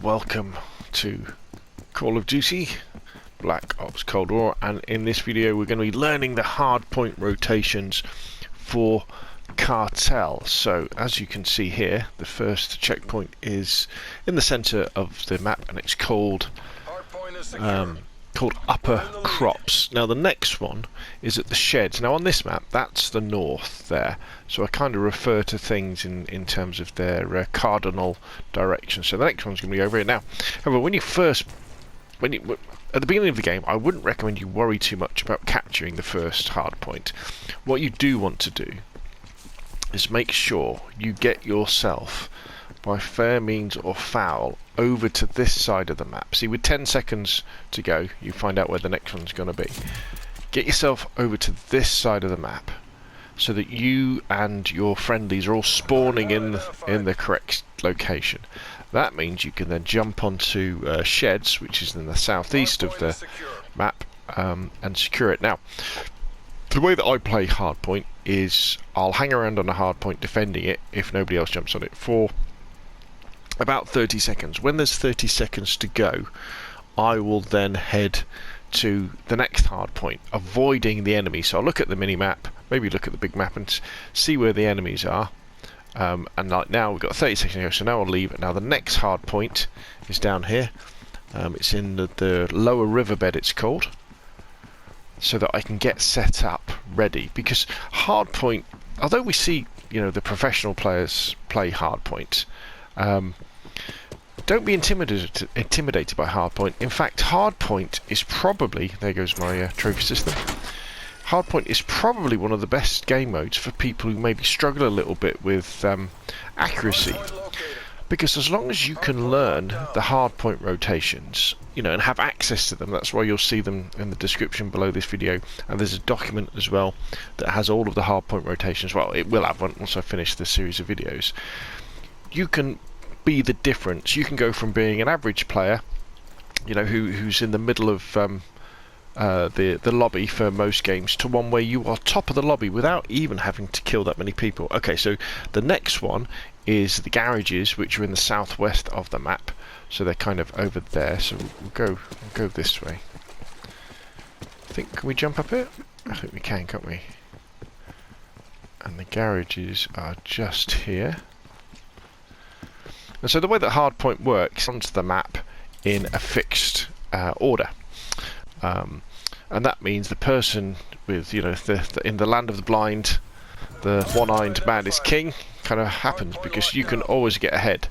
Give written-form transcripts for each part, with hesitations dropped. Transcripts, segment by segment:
welcome to Call of Duty Black Ops Cold War, and in this video we're going to be learning the hardpoint rotations for Cartel. So as you can see here, the first checkpoint is in the center of the map and it's called Upper Crops. Now the next one is at the sheds. Now on this map that's the north there, so I kind of refer to things in terms of their cardinal direction. So the next one's going to be over here. Now however, at the beginning of the game, I wouldn't recommend you worry too much about capturing the first hardpoint. What you do want to do is make sure you get yourself, by fair means or foul, over to this side of the map. See, with 10 seconds to go, you find out where the next one's going to be. Get yourself over to this side of the map so that you and your friendlies are all spawning in the correct location. That means you can then jump onto sheds, which is in the southeast of the map, and secure it. Now, the way that I play hardpoint is I'll hang around on a hardpoint defending it if nobody else jumps on it for about 30 seconds. When there's 30 seconds to go, I will then head to the next hardpoint, avoiding the enemy. So I'll look at the mini-map, maybe look at the big map and see where the enemies are. And like now we've got 30 seconds to go, so now I'll leave. Now the next hard point is down here. It's in the lower riverbed, it's called, so that I can get set up ready. Because hardpoint, although we see the professional players play hardpoint, don't be intimidated by hardpoint. In fact, hardpoint is probably, there goes my trophy system. Hardpoint is probably one of the best game modes for people who maybe struggle a little bit with accuracy, because as long as you can learn the hardpoint rotations, and have access to them, that's why you'll see them in the description below this video, and there's a document as well that has all of the hardpoint rotations. Well, it will have one once I finish this series of videos. You can be the difference. You can go from being an average player, who's in the middle of the lobby for most games, to one where you are top of the lobby without even having to kill that many people. Okay, so the next one is the garages, which are in the southwest of the map, so they're kind of over there. So we'll go this way. Can we jump up here? I think we can, can't we? And the garages are just here. And so the way that hardpoint works, onto the map in a fixed order. And that means the person with, in the land of the blind, the one-eyed man is king, kind of happens, because you can always get ahead.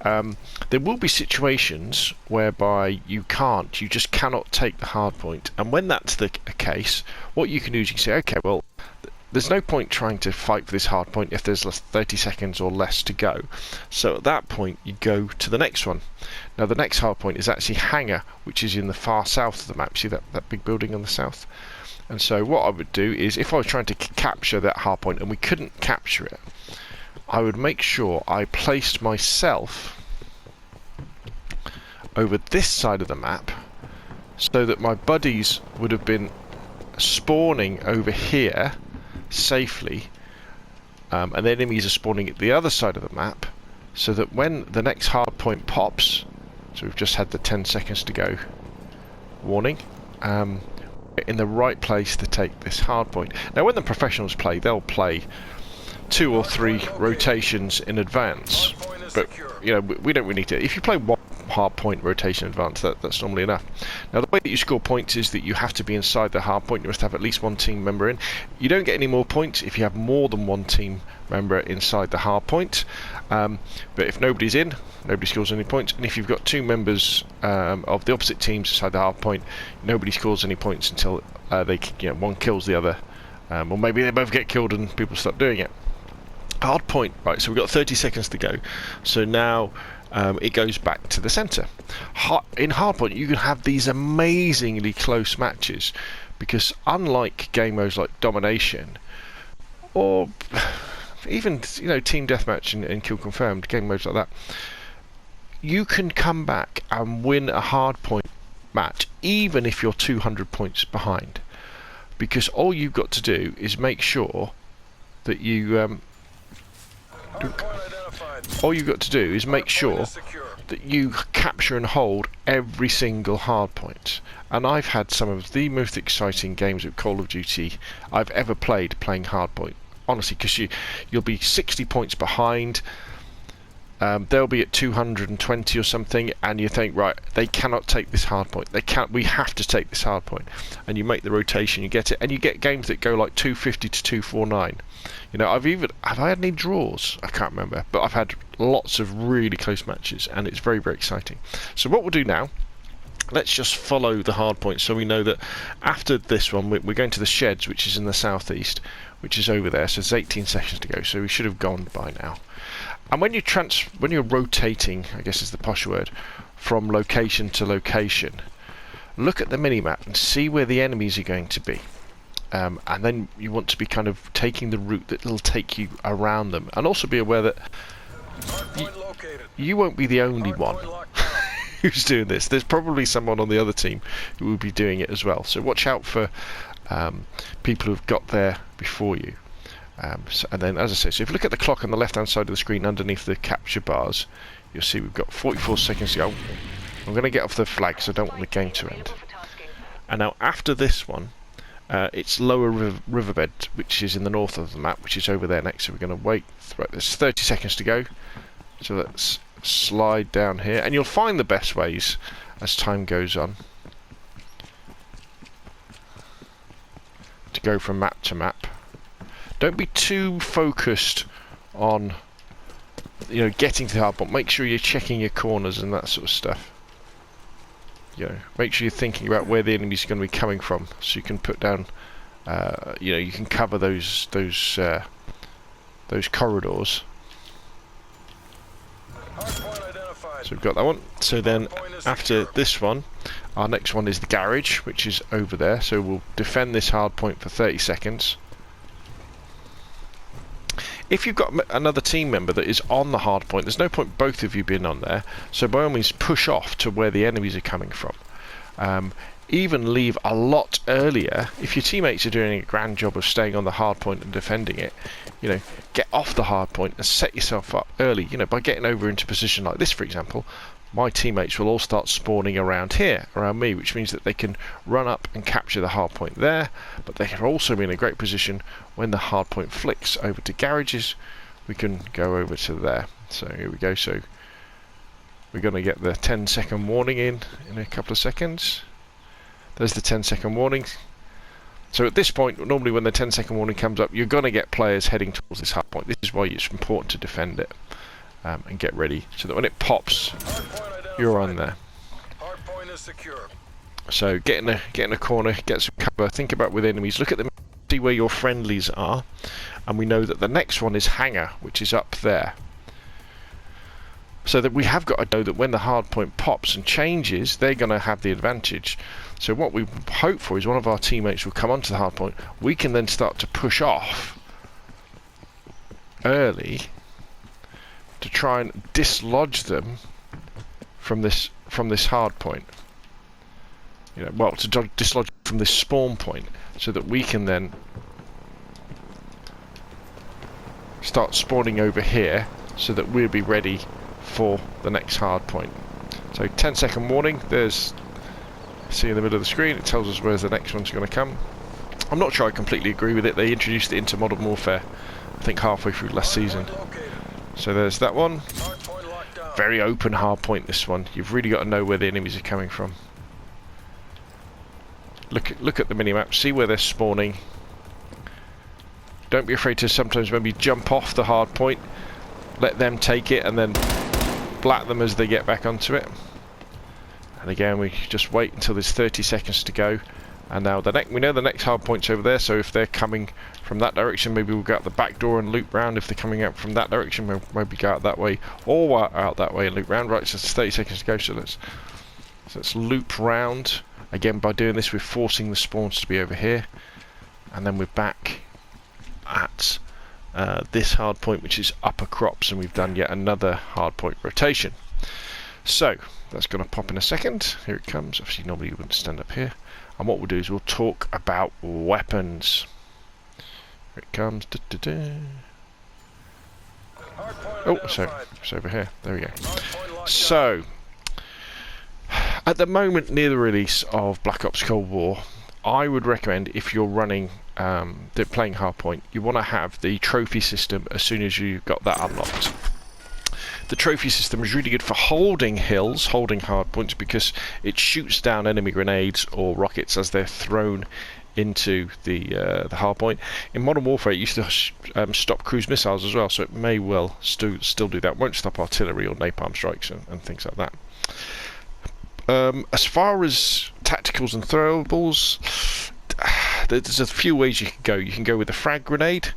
There will be situations whereby you just cannot take the hardpoint. And when that's the case, what you can do is you can say, okay, well, there's no point trying to fight for this hardpoint if there's 30 seconds or less to go. So at that point, you go to the next one. Now the next hardpoint is actually Hangar, which is in the far south of the map. See that big building on the south? And so what I would do is, if I was trying to capture that hardpoint and we couldn't capture it, I would make sure I placed myself over this side of the map so that my buddies would have been spawning over here safely, and the enemies are spawning at the other side of the map, so that when the next hardpoint pops, so we've just had the 10 seconds to go warning, in the right place to take this hardpoint. Now when the professionals play, they'll play 2 or 3 rotations in advance, but we don't really need to. If you play one hardpoint rotation in advance, that's normally enough. Now the way that you score points is that you have to be inside the hardpoint. You must have at least one team member in. You don't get any more points if you have more than one team member inside the hardpoint, but if nobody's in, nobody scores any points. And if you've got 2 members of the opposite teams inside the hardpoint, nobody scores any points until one kills the other, or maybe they both get killed and people stop doing it. Hardpoint, right, so we've got 30 seconds to go. So now it goes back to the centre. In hardpoint, you can have these amazingly close matches, because unlike game modes like Domination, or even Team Deathmatch and Kill Confirmed, game modes like that, you can come back and win a hardpoint match even if you're 200 points behind, because all you've got to do is make sure that you that you capture and hold every single hard point. And I've had some of the most exciting games of Call of Duty I've ever played playing Hardpoint. Honestly, because you'll be 60 points behind. They'll be at 220 or something, and you think, right, they cannot take this hard point. They can't. We have to take this hard point. And you make the rotation, you get it, and you get games that go like 250 to 249. You know, have I had any draws? I can't remember, but I've had lots of really close matches, and it's very, very exciting. So what we'll do now, let's just follow the hard point, so we know that after this one we're going to the sheds, which is in the southeast, which is over there. So there's 18 seconds to go, so we should have gone by now. And when you're rotating, I guess is the posh word, from location to location, look at the minimap and see where the enemies are going to be. And then you want to be kind of taking the route that will take you around them, and also be aware that you won't be the only one who's doing this. There's probably someone on the other team who will be doing it as well. So watch out for people who've got there before you. And then, as I say, so if you look at the clock on the left-hand side of the screen underneath the capture bars, you'll see we've got 44 seconds to go. I'm going to get off the flag because I don't want the game to end. And now after this one, it's Lower Riverbed, which is in the north of the map, which is over there next. So we're going to wait. Right, there's 30 seconds to go. So let's slide down here, and you'll find the best ways as time goes on to go from map to map. Don't be too focused on, you know, getting to the hard point. Make sure you're checking your corners and that sort of stuff. You know, make sure you're thinking about where the enemies are going to be coming from, so you can put down, you know, you can cover those corridors. So we've got that one. So then after this one, our next one is the garage, which is over there. So we'll defend this hard point for 30 seconds. If you've got another team member that is on the hard point, there's no point both of you being on there, so by all means push off to where the enemies are coming from. Even leave a lot earlier. If your teammates are doing a grand job of staying on the hard point and defending it, you know, get off the hard point and set yourself up early. You know, by getting over into a position like this, for example, my teammates will all start spawning around here, around me, which means that they can run up and capture the hard point there, but they can also be in a great position when the hard point flicks over to garages. We can go over to there. So here we go. So we're going to get the 10-second warning in a couple of seconds. There's the 10-second warning. So at this point, normally when the 10-second warning comes up, you're going to get players heading towards this hard point. This is why it's important to defend it. And get ready so that when it pops, you're on there. So get in a corner, get some cover, think about with enemies, look at them, see where your friendlies are, and we know that the next one is Hangar, which is up there. So that we have got to know that when the hard point pops and changes, they're going to have the advantage. So what we hope for is one of our teammates will come onto the hard point. We can then start to push off early to try and dislodge them from this hard point. You know, well, to dislodge from this spawn point, so that we can then start spawning over here, so that we'll be ready for the next hard point. So 10-second warning. There's, see in the middle of the screen, it tells us where the next one's going to come. I'm not sure I completely agree with it. They introduced it into Modern Warfare, I think halfway through last season. So there's that one. Very open hard point, this one. You've really got to know where the enemies are coming from. Look at the minimap, see where they're spawning. Don't be afraid to sometimes maybe jump off the hard point, let them take it, and then blat them as they get back onto it. And again, we just wait until there's 30 seconds to go. And now we know the next hard point's over there, so if they're coming from that direction, maybe we'll go out the back door and loop round. If they're coming out from that direction, we'll maybe go out that way, or out that way and loop round. Right, so it's 30 seconds to go, so let's loop round. Again, by doing this, we're forcing the spawns to be over here. And then we're back at this hard point, which is upper crops, and we've done yet another hard point rotation. So that's going to pop in a second. Here it comes. Obviously, normally you wouldn't stand up here. And what we'll do is we'll talk about weapons. Here it comes. Oh, so it's over here. There we go. So, at the moment near the release of Black Ops Cold War, I would recommend, if you're running, playing Hardpoint, you want to have the trophy system as soon as you've got that unlocked. The trophy system is really good for holding hills, holding hardpoints, because it shoots down enemy grenades or rockets as they're thrown into the hardpoint. In Modern Warfare, it used to stop cruise missiles as well, so it may well still do that. It won't stop artillery or napalm strikes and things like that. As far as tacticals and throwables, there's a few ways you can go. You can go with a frag grenade,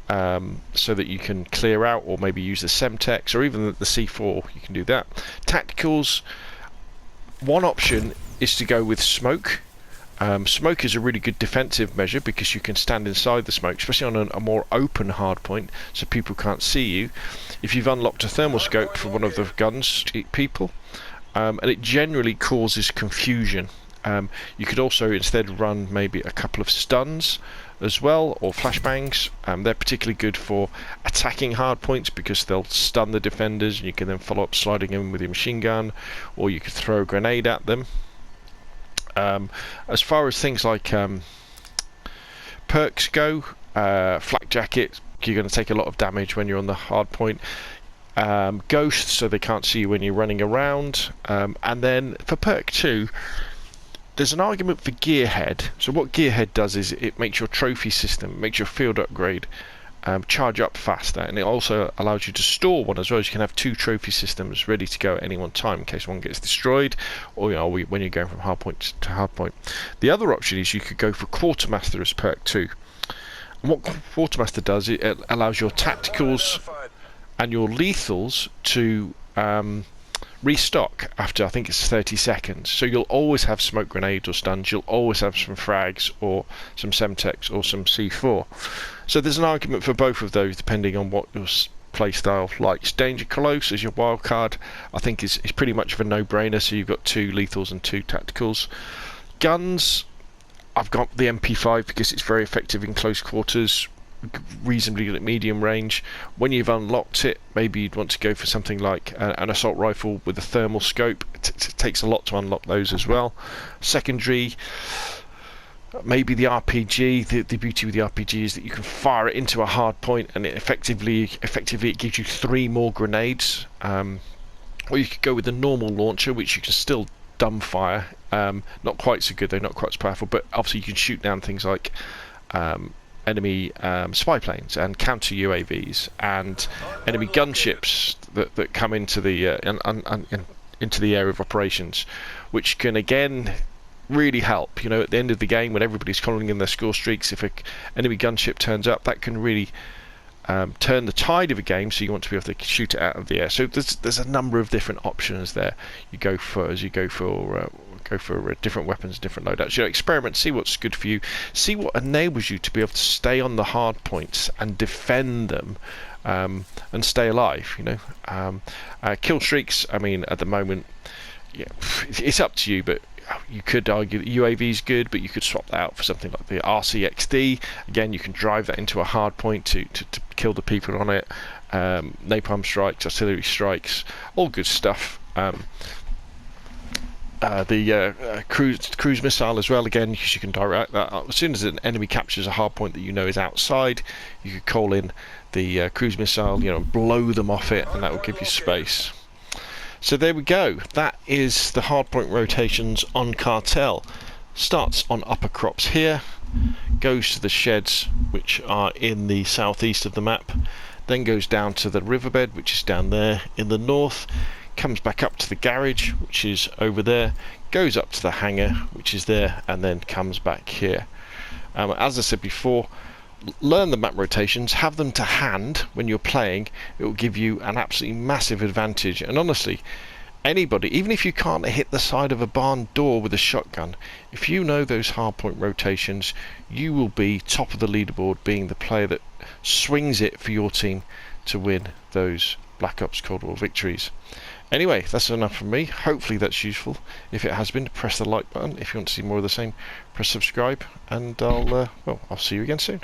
so that you can clear out, or maybe use the Semtex, or even the C4. You can do that. Tacticals, one option is to go with smoke. Smoke is a really good defensive measure because you can stand inside the smoke, especially on a more open hard point, so people can't see you. If you've unlocked a thermal scope for one of the guns, people, and it generally causes confusion. You could also instead run maybe a couple of stuns as well, or flashbangs. They're particularly good for attacking hard points because they'll stun the defenders, and you can then follow up sliding in with your machine gun, or you could throw a grenade at them. As far as things like perks go, flak jacket, you're going to take a lot of damage when you're on the hard point. Ghost, so they can't see you when you're running around. And then for perk 2, there's an argument for Gearhead. So what Gearhead does is it makes your trophy system, makes your field upgrade charge up faster, and it also allows you to store one as well, as you can have 2 trophy systems ready to go at any one time in case one gets destroyed, or when you're going from hardpoint to hardpoint. The other option is you could go for Quartermaster as perk 2. And what Quartermaster does, it allows your tacticals and your lethals to restock after, I think it's 30 seconds. So you'll always have smoke grenades or stuns, you'll always have some frags or some Semtex or some C4. So there's an argument for both of those depending on what your playstyle likes. Danger Close as your wild card, I think is pretty much of a no-brainer, so you've got 2 lethals and 2 tacticals. Guns, I've got the MP5 because it's very effective in close quarters, reasonably medium range. When you've unlocked it, maybe you'd want to go for something like an assault rifle with a thermal scope. It takes a lot to unlock those as well. Secondary, maybe the RPG. The beauty with the RPG is that you can fire it into a hard point, and it effectively it gives you 3 more grenades. Or you could go with the normal launcher, which you can still dumbfire. Not quite so good though, not quite so powerful, but obviously you can shoot down things like enemy spy planes and counter UAVs and enemy gunships that come into the into the area of operations, which can again really help. At the end of the game, when everybody's calling in their score streaks, if an enemy gunship turns up, that can really turn the tide of a game. So you want to be able to shoot it out of the air. So there's a number of different options there. You go for different weapons, different loadouts. Experiment, see what's good for you, see what enables you to be able to stay on the hard points and defend them, and stay alive. Kill streaks, I mean, at the moment, it's up to you, but you could argue that UAV is good, but you could swap that out for something like the RCXD. Again, you can drive that into a hard point to kill the people on it. Napalm strikes, artillery strikes, all good stuff. The cruise missile as well, again, because you can direct that. As soon as an enemy captures a hard point that you know is outside, you could call in the cruise missile, blow them off it, and that will give you space. So there we go. That is the hardpoint rotations on Cartel. Starts on upper crops here, goes to the sheds which are in the southeast of the map, then goes down to the Riverbed, which is down there in the north, comes back up to the garage, which is over there, goes up to the hangar, which is there, and then comes back here. As I said before, learn the map rotations, have them to hand when you're playing. It will give you an absolutely massive advantage. And honestly, anybody, even if you can't hit the side of a barn door with a shotgun, if you know those hardpoint rotations, you will be top of the leaderboard, being the player that swings it for your team to win those Black Ops Cold War victories. Anyway, that's enough from me. Hopefully that's useful. If it has been, press the like button. If you want to see more of the same, press subscribe, and I'll see you again soon.